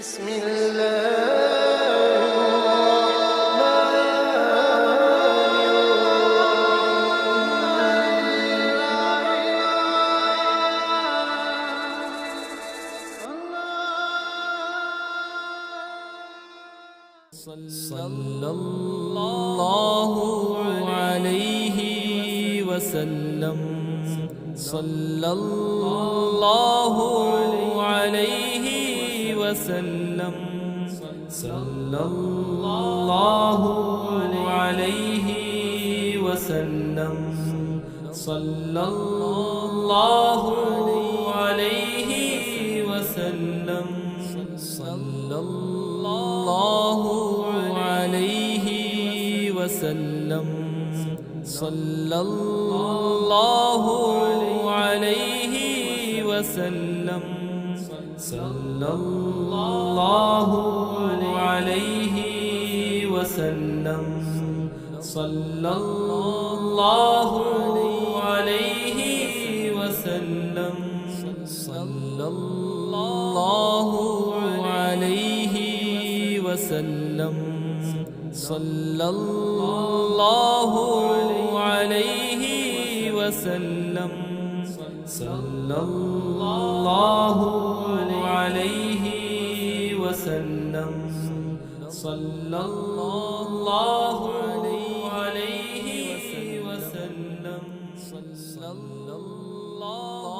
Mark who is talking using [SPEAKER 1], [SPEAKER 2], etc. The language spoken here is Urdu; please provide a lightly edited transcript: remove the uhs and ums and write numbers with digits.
[SPEAKER 1] بسم الله
[SPEAKER 2] صلی اللہ علیہ وسلم صلی اللہ علیہ وسلم صلی اللہ علیہ وسلم صلی اللہ علیہ وسلم صلی اللہ علیہ وسلم صلی اللہ علیہ وسلم صلی اللہ علیہ وسلم صلی اللہ علیہ وسلم صلی اللہ علیہ وسلم صلی اللہ علیہ وسلم صلی اللہ علیہ وسلم صلی اللہ علیہ وسلم صلی اللہ